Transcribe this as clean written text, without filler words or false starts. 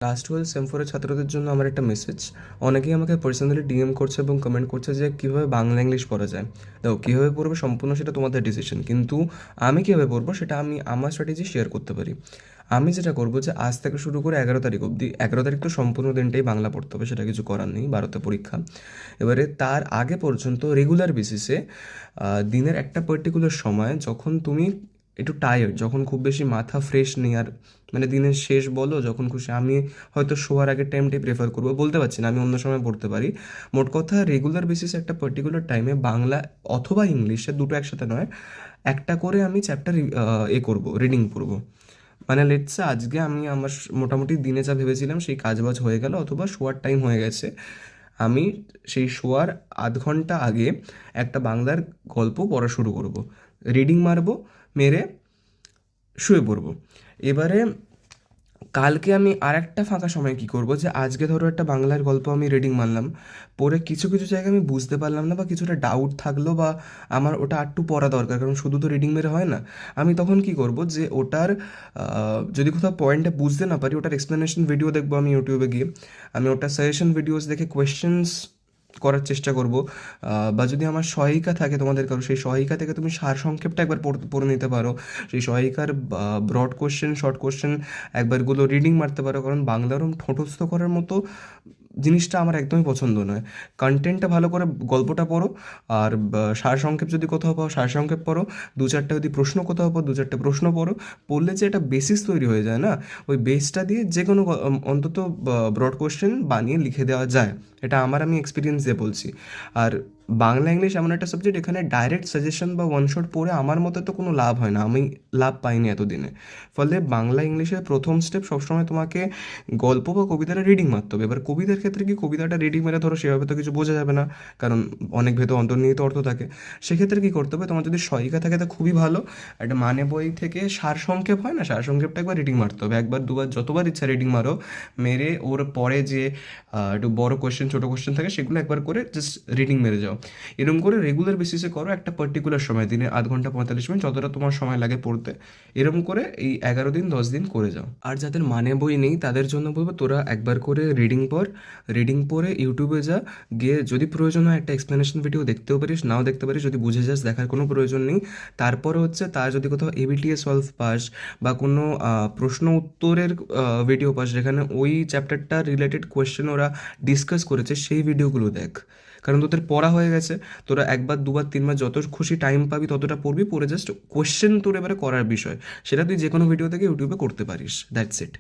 Class 12 same 4 এর ছাত্রদের জন্য আমার একটা মেসেজ। অনেকেই আমাকে পার্সোনালি ডিএম করছে এবং কমেন্ট করছে যে কীভাবে বাংলা ইংলিশ পড়া যায়। দেখো, কীভাবে পড়বে সম্পূর্ণ সেটা তোমাদের ডিসিশন, কিন্তু আমি কীভাবে পড়বো সেটা আমি আমার স্ট্র্যাটেজি শেয়ার করতে পারি। আমি যেটা করবো যে আজ থেকে শুরু করে 11 তারিখ অবধি, 11 তারিখ তো সম্পূর্ণ দিনটাই বাংলা পড়তে হবে, সেটা কিছু করার নেই, 12তে পরীক্ষা। এবারে তার আগে পর্যন্ত রেগুলার বেসিসে দিনের একটা পার্টিকুলার সময় যখন তুমি একটু টায়ার্ড, যখন খুব বেশি মাথা ফ্রেশ নেই আর মানে দিনের শেষ বলো যখন খুশি, আমি হয়তো শোয়ার আগের টাইমটাই প্রেফার করবো, বলতে পারছি না, আমি অন্য সময় পড়তে পারি। মোট কথা রেগুলার বেসিসে একটা পার্টিকুলার টাইমে বাংলা অথবা ইংলিশে, দুটো একসাথে নয়, একটা করে আমি চ্যাপ্টার করবো, রিডিং পড়বো। মানে লেটসে আজকে আমি আমার মোটামুটি দিনে যা ভেবেছিলাম সেই কাজবাজ হয়ে গেল অথবা শোয়ার টাইম হয়ে গেছে, আমি সেই শোয়ার আধ ঘন্টা আগে একটা বাংলার গল্প পড়া শুরু করব, রিডিং মারবো, মেরে শুয়ে পড়বো। এবারে কালকে আমি আর একটা ফাঁকা সময় কী করবো, যে আজকে ধরো একটা বাংলার গল্প আমি রিডিং মারলাম, পড়ে কিছু কিছু জায়গায় আমি বুঝতে পারলাম না বা কিছুটা ডাউট থাকলো বা আমার ওটা আরটু পড়া দরকার, কারণ শুধু তো রিডিং মেরে হয় না। আমি তখন কি করব, যে ওটার যদি কোথাও পয়েন্টে বুঝতে না পারি, ওটার এক্সপ্লেনেশন ভিডিও দেখবো আমি ইউটিউবে গিয়ে, আমি ওটার সাজেশন ভিডিওস দেখে কোয়েশ্চেন্স করার চেষ্টা করব। বা যদি আমার সহায়িকা থাকে তোমাদের কারো, সেই সহায়িকা থেকে তুমি সারসংক্ষেপটা একবার পড়ে নিতে পারো, সেই সহায়িকার ব্রড কোশ্চেন, শর্ট কোশ্চেন একবারগুলো রিডিং মারতে পারো, কারণ বাংলা ওরম ঠোঁটস্থ করার মতো জিনিসটা আমার একদমই পছন্দ নয়। কন্টেন্টটা ভালো করে গল্পটা পড়ো, আর সারসংক্ষেপ যদি কোথাও পাও সারসংক্ষেপ পড়ো, দু চারটে যদি প্রশ্ন কোথাও পাও দু চারটে প্রশ্ন পড়ো, পড়লে যে একটা বেসিস তৈরি হয়ে যায় না, ওই বেসটা দিয়ে যে কোনো অন্তত ব্রড কোশ্চেন বানিয়ে লিখে দেওয়া যায়। এটা আমি এক্সপিরিয়েন্স দিয়ে বলছি। আর বাংলা ইংলিশ এমন একটা সাবজেক্ট, এখানে ডাইরেক্ট সাজেশন বা ওয়ান শট পড়ে আমার মতে তো কোনো লাভ হয় না, আমি লাভ পাইনি এতদিনে। ফলে বাংলা ইংলিশের প্রথম স্টেপ সবসময় তোমাকে গল্প বা কবিতাটা রিডিং মারতে হবে। এবার কবিতার ক্ষেত্রে কি, কবিতাটা রিডিং মেরে ধরো সেভাবে তো কিছু বোঝা যাবে না, কারণ অনেক ভেতর অন্তর্নিহিত অর্থ থাকে। সেক্ষেত্রে কী করতে হবে, তোমার যদি সহায়িকা থাকে তো খুবই ভালো, একটা মানে বই থেকে সারসংক্ষেপ হয় না, সারসংক্ষেপটা একবার রিডিং মারতে হবে, একবার দুবার যতবার ইচ্ছা রিডিং মারো, মেরে ওর পরে যে একটু বড় কোয়েশ্চেন ছোটো কোয়েশ্চেন থাকে সেগুলো একবার করে জাস্ট রিডিং মেরে যাও। এরকম করে রেগুলার বেসিসে করো, একটা পার্টিকুলার সময়, দিনে আধ ঘন্টা 45 মিনিট, যতটা তোমার সময় লাগে পড়তে, এরকম করে এই 11 দিন 10 দিন করে যাও। আর যাদের মানে বই নেই তাদের জন্য বলবো, তোরা একবার করে রিডিং পড়, রিডিং পড়ে ইউটিউবে যা, গিয়ে যদি প্রয়োজন হয় একটা এক্সপ্লেনেশন ভিডিও দেখতেও পারিস, নাও দেখতে পারিস, যদি বুঝে যাস দেখার কোনো প্রয়োজন নেই। তারপরে হচ্ছে তার যদি কোথাও এবিটিএ সলভ পাস বা কোনো প্রশ্ন উত্তরের ভিডিও পাস যেখানে ওই চ্যাপ্টারটা রিলেটেড কোয়েশ্চেন ওরা ডিসকাস করেছে, সেই ভিডিওগুলো দেখ, কারণ তোদের পড়া হয়ে গেছে। তোরা একবার দুবার তিনবার যত খুশি টাইম পাবি ততটা পড়বি, পড়ে জাস্ট কোয়েশ্চেন তোর এবারে করার বিষয়, সেটা তুই যে কোনো ভিডিও থেকে ইউটিউবে করতে পারিস, দ্যাটস ইট।